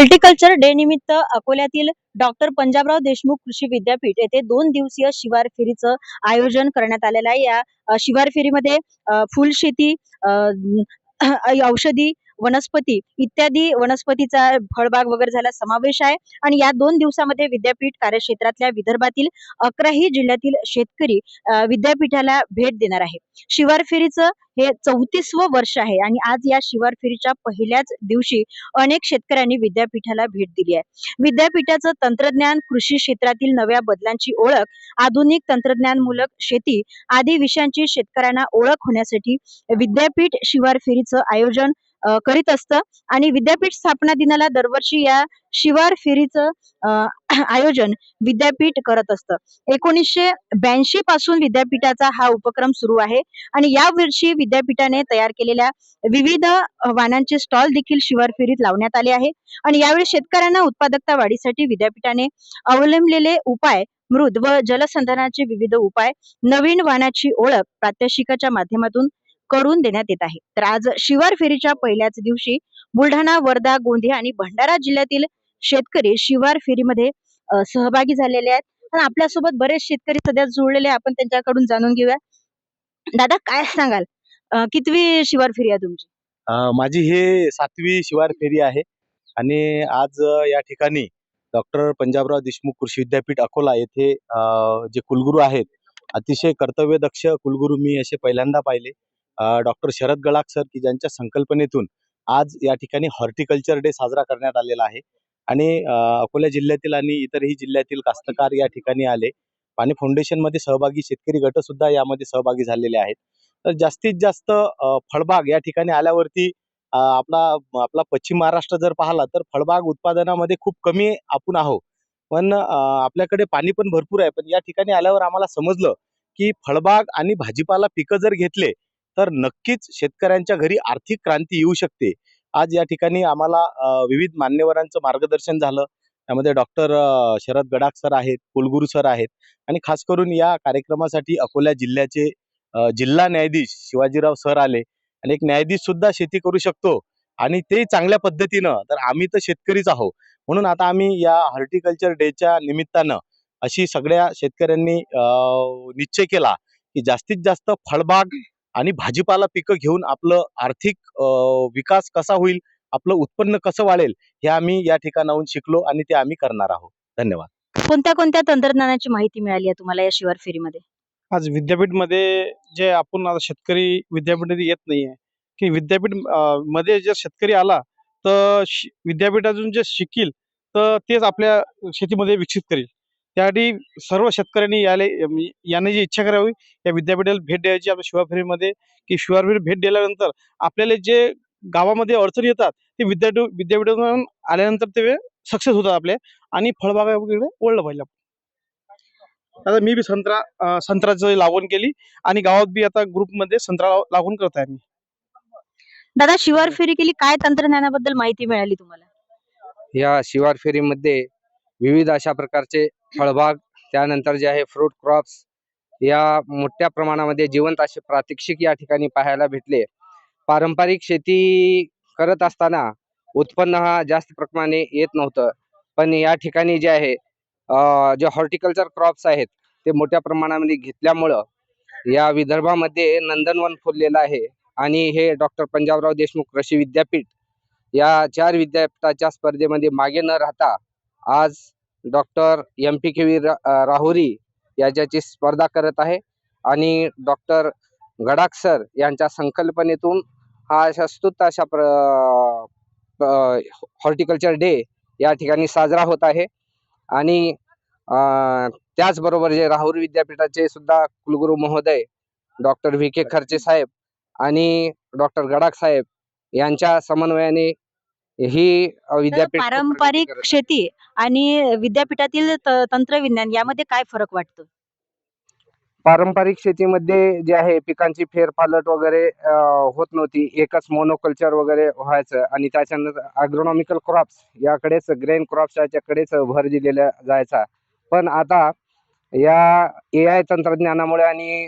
Horticulture day निमित्त अकोल्यातील doctor Panjabrao Deshmukh कृषी विद्यापीठ येथे 2 दिवसीय शिवार फेरीचं आयोजन करण्यात आलेलं आहे. या शिवार फेरीमध्ये फुलशेती, औषधी वनस्पती इत्यादी वनस्पतीचा फळबाग वगैरे झाला समावेश आहे. आणि या 2 दिवसामध्ये विद्यापीठ कार्यक्षेत्रातल्या विदर्भातील 11ही जिल्ह्यातील शेतकरी विद्यापीठाला भेट देणार आहे. शिवार फेरीचं हे 34वं वर्ष आहे आणि आज या शिवार फेरीच्या पहिल्याच दिवशी अनेक शेतकऱ्यांनी विद्यापीठाला भेट दिली आहे. विद्यापीठाचं तंत्रज्ञान, कृषी क्षेत्रातील नव्या बदलांची ओळख, आधुनिक तंत्रज्ञानमूलक शेती आदी विषयांची शेतकऱ्यांना ओळख होण्यासाठी विद्यापीठ शिवार फेरीचं आयोजन करीत असतं. आणि विद्यापीठ स्थापना दिनाला दरवर्षी या शिवार फेरीचं आयोजन विद्यापीठ करत असतं. 1982 पासून विद्यापीठाचा हा उपक्रम सुरू आहे आणि या वर्षी विद्यापीठाने तयार केलेल्या विविध वाहनांचे स्टॉल देखील शिवार फेरीत लावण्यात आले आहे. आणि यावेळी शेतकऱ्यांना उत्पादकता वाढीसाठी विद्यापीठाने अवलंबलेले उपाय, मृद व जलसंधारणाचे विविध उपाय, नवीन वाहनाची ओळख प्रात्यक्षिकाच्या माध्यमातून करून देण्यात येत आहे. तर आज शिवार फेरीच्या पहिल्याच दिवशी बुलढाणा, वर्धा, गोंदिया आणि भंडारा जिल्ह्यातील शेतकरी शिवार फेरीमध्ये सहभागी झालेले आहेत. आणि आपल्यासोबत बरेच शेतकरी सध्या जुळलेले आहे. आपण त्यांच्याकडून जाणून घेऊया. दादा, काय सांगाल, कितवी शिवार फेरी आहे तुमची? माझी हे 7वी शिवार फेरी आहे आणि आज या ठिकाणी डॉक्टर पंजाबराव देशमुख कृषी विद्यापीठ अकोला येथे जे कुलगुरू आहेत, अतिशय कर्तव्यदक्ष कुलगुरू मी असे पहिल्यांदा पाहिले. डॉक्टर शरद गडाख सर, की ज्यांच्या संकल्पनेतून आज या ठिकाणी हॉर्टिकल्चर डे साजरा करण्यात आलेला आहे. आणि अकोला जिल्ह्यातील आणि इतरही जिल्ह्यातील कास्तकार या ठिकाणी आले. पाणी फाउंडेशनमध्ये सहभागी शेतकरी गट सुद्धा यामध्ये सहभागी झालेले आहेत. तर जास्तीत जास्त फळबाग या ठिकाणी आल्यावरती आपला आपला पश्चिम महाराष्ट्र जर पाहिला तर फळबाग उत्पादनामध्ये खूप कमी आपण आहोत. पण आपल्याकडे पाणी पण भरपूर आहे. पण या ठिकाणी आल्यावर आम्हाला समजलं की फळबाग आणि भाजीपाला पिकं जर घेतले तर नक्कीच शेतकऱ्यांच्या घरी आर्थिक क्रांती येऊ शकते. आज या ठिकाणी आम्हाला विविध मान्यवरांचं मार्गदर्शन झालं. त्यामध्ये डॉक्टर शरद गडाख सर आहेत, कुलगुरू सर आहेत आणि खास करून या कार्यक्रमासाठी अकोला जिल्ह्याचे जिल्हा न्यायाधीश शिवाजीराव सर आले. आणि एक न्यायाधीश सुद्धा शेती करू शकतो आणि ते चांगल्या पद्धतीनं, तर आम्ही तर शेतकरीच आहोत. म्हणून आता आम्ही या हॉर्टिकल्चर डेच्या निमित्तानं अशी सगळ्या शेतकऱ्यांनी निश्चय केला की जास्तीत जास्त फळबाग आणि भाजीपाला पिकं घेऊन आपलं आर्थिक विकास कसा होईल, आपलं उत्पन्न कसं वाढेल, हे आम्ही या ठिकाणाहून शिकलो आणि ते आम्ही करणार आहोत. धन्यवाद. कोणत्या कोणत्या तंत्रज्ञानाची माहिती मिळाली आहे तुम्हाला या शिवार फेरीमध्ये? आज विद्यापीठमध्ये जे आपण आता शेतकरी विद्यापीठात येत नाहीये, की विद्यापीठ मध्ये जर शेतकरी आला तर विद्यापीठातून जे शिकील तर तेच आपल्या शेतीमध्ये विकसित करेल. त्यासाठी सर्व शेतकऱ्यांनी याने इच्छा करावी, या विद्यापीठाला भेट द्यायची आपल्या शिवारफेरीमध्ये, की शिवारफेरी भेट दिल्यानंतर आपल्याला जे गावामध्ये अडचणी येतात ते विद्यापीठातून आल्यानंतर ते सक्सेस होतात आपले, आणि फळबागाकडे वळलं पाहिजे. आता मी बी संत्र्याची लागवड केली आणि गावात बी आता ग्रुपमध्ये संत्रा लागवड करत आहे मी. दादा, शिवार फेरी केली, काय तंत्रज्ञानाबद्दल माहिती मिळाली तुम्हाला? या शिवार फेरीमध्ये विविध अशा प्रकारचे फळबाग, त्यानंतर जे आहे फ्रूट क्रॉप्स, या मोठ्या प्रमाणामध्ये जिवंत असे प्रात्यक्षिक या ठिकाणी पाहायला भेटले. पारंपरिक शेती करत असताना उत्पन्न हा जास्त प्रमाणे येत नव्हतं, पण या ठिकाणी जे आहे जे हॉर्टिकल्चर क्रॉप्स आहेत ते मोठ्या प्रमाणामध्ये घेतल्यामुळं या विदर्भामध्ये नंदनवन फुललेलं आहे. आणि हे डॉक्टर पंजाबराव देशमुख कृषी विद्यापीठ या 4 विद्यापीठाच्या स्पर्धेमध्ये मागे न राहता आज डॉक्टर MPKV राहुरी याच्याची स्पर्धा करत आहे. आणि डॉक्टर गडाख सर यांच्या संकल्पनेतून हा अशा स्तुत्य अशा हॉर्टिकल्चर डे या ठिकाणी साजरा होत आहे. आणि त्याचबरोबर जे राहुरी विद्यापीठाचे सुद्धा कुलगुरू महोदय डॉक्टर VK खर्चे साहेब आणि डॉक्टर गडाख साहेब यांच्या समन्वयाने ही विद्यापीठ पारंपरिक शेती आणि विद्यापीठातील तंत्रविज्ञान यामध्ये काय फरक वाटतो? पारंपरिक शेतीमध्ये जे आहे पिकांची फेरफालट वगैरे होत नव्हती, एकच मोनोकल्चर वगैरे व्हायचं आणि त्याच्यानंतर ॲग्रोनॉमिकल क्रॉप्स याकडेच, ग्रेन क्रॉप्स याच्याकडेच भर दिलेला जायचा. पण आता या AI तंत्रज्ञानामुळे आणि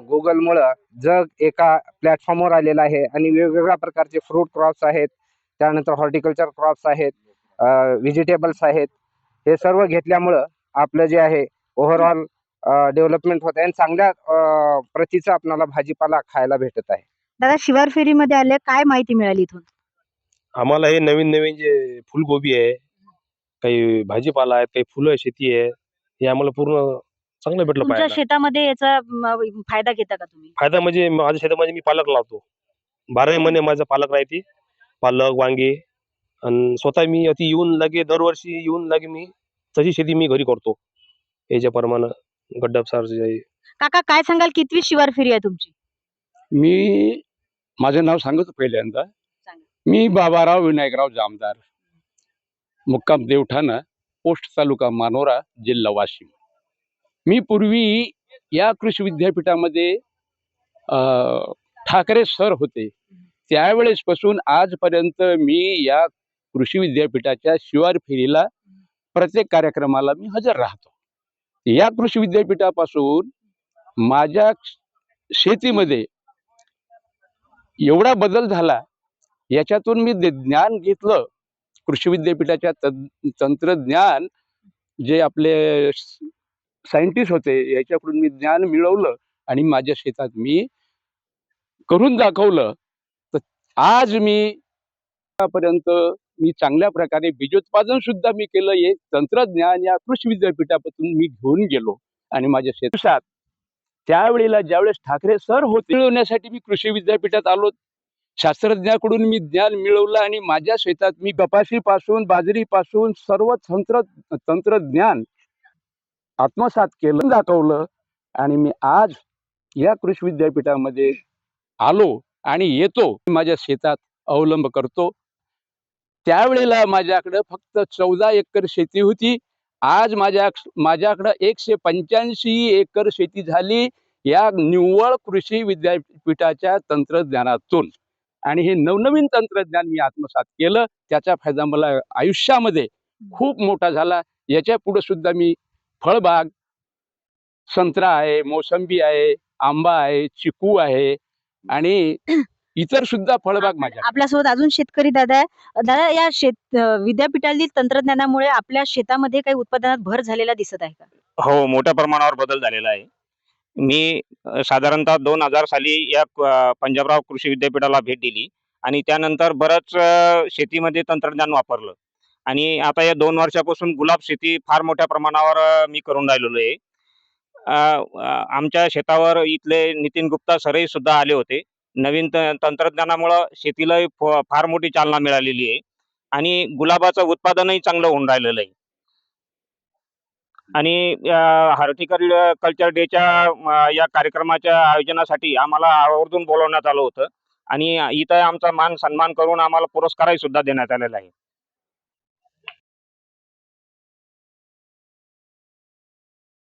गुगलमुळं जग एका प्लॅटफॉर्मवर आलेलं आहे आणि वेगवेगळ्या प्रकारचे फ्रूट क्रॉप्स आहेत, त्यानंतर हॉर्टिकल्चर क्रॉप्स आहेत व्हेजिटेबल्स आहेत, हे सर्व घेतल्यामुळं आपलं जे आहे ओव्हरऑल डेव्हलपमेंट होत आहे आणि चांगल्या प्रतीचा आपल्याला भाजीपाला खायला भेटत आहे. दादा, शिवार फेरीमध्ये आले, काय माहिती मिळाली इथून? आम्हाला हे नवीन नवीन जे फुलगोबी आहे, काही भाजीपाला आहे, काही फुलं शेती आहे, हे आम्हाला पूर्ण चांगलं भेटलं तुमच्या पाहायला. शेतामध्ये याचा फायदा घेता का तुम्ही? फायदा म्हणजे माझ्या शेतामध्ये मी पालक लावतो. 12 महिने माझा पालक राहते. पालक, वांगे आणि स्वतः मी अति येऊन लागे दरवर्षी येऊन लागे मी तशी शेती मी घरी करतो. याच्याप्रमाणे गड्डापसार जे आहे. काका, काय सांगाल, कितवी शिवार फेरी आहे तुमची? मी माझं नाव सांगतो पहिल्यांदा. सांगा. मी बाबाराव विनायकराव जामदार, मुक्काम देवठाणा, पोस्ट तालुका मानोरा, जिल्हा वाशिम. मी पूर्वी या कृषी विद्यापीठामध्ये ठाकरे सर होते. त्यावेळेसपासून आजपर्यंत मी या कृषी विद्यापीठाच्या शिवार फेरीला प्रत्येक कार्यक्रमाला मी हजर राहतो. या कृषी विद्यापीठापासून माझ्या शेतीमध्ये एवढा बदल झाला, याच्यातून मी ज्ञान घेतलं. कृषी विद्यापीठाच्या तंत्रज्ञान जे आपले सायंटिस्ट होते याच्याकडून मी ज्ञान मिळवलं आणि माझ्या शेतात मी करून दाखवलं. तर आज मी आतापर्यंत मी चांगल्या प्रकारे बीजोत्पादन सुद्धा मी केलं. हे तंत्रज्ञान या कृषी विद्यापीठापासून मी घेऊन गेलो आणि माझ्या शेतात त्यावेळेला ज्यावेळेस ठाकरे सर होते, मिळवण्यासाठी मी कृषी विद्यापीठात आलो. शास्त्रज्ञाकडून मी ज्ञान मिळवलं आणि माझ्या शेतात मी कपाशीपासून बाजरीपासून सर्व तंत्रज्ञान आत्मसात केलं, दाखवलं आणि मी आज या कृषी विद्यापीठामध्ये आलो आणि येतो. माझ्या शेतात अवलंब करतो. त्यावेळेला माझ्याकडे फक्त 14 एकर शेती होती. आज माझ्याकडे 185 एकर शेती झाली या निव्वळ कृषी विद्यापीठाच्या तंत्रज्ञानातून. आणि हे नवनवीन तंत्रज्ञान मी आत्मसात केलं. त्याचा फायदा मला आयुष्यामध्ये खूप मोठा झाला. याच्या पुढे सुद्धा मी फळबाग, संत्रा आहे, मोसंबी आहे, आंबा आहे, चिकू आहे आणि इतर सुद्धा फळबाग माझ्या. आपल्यासोबत अजून शेतकरी दादा आहे. दादा, या विद्यापीठातील तंत्रज्ञानामुळे आपल्या शेतामध्ये काही उत्पादनात भर झालेला दिसत आहे का? हो, मोठ्या प्रमाणावर बदल झालेला आहे. मी साधारणतः 2000 साली या पंजाबराव कृषी विद्यापीठाला भेट दिली आणि त्यानंतर बरंच शेतीमध्ये तंत्रज्ञान वापरलं आणि आता या 2 वर्षापासून गुलाब शेती फार मोठ्या प्रमाणावर मी करून राहिलेलो आहे. आमच्या शेतावर इथले नितीन गुप्ता सरही सुद्धा आले होते. नवीन तंत्रज्ञानामुळं शेतीलाही फार मोठी चालना मिळालेली आहे आणि गुलाबाचं उत्पादनही चांगलं होऊन राहिलेलं आहे. आणि हॉर्टिकल्चर डेच्या या कार्यक्रमाच्या आयोजनासाठी आम्हाला आवर्जून बोलवण्यात आलं होतं आणि इथं आमचा मान सन्मान करून आम्हाला पुरस्कारही सुद्धा देण्यात आलेला आहे.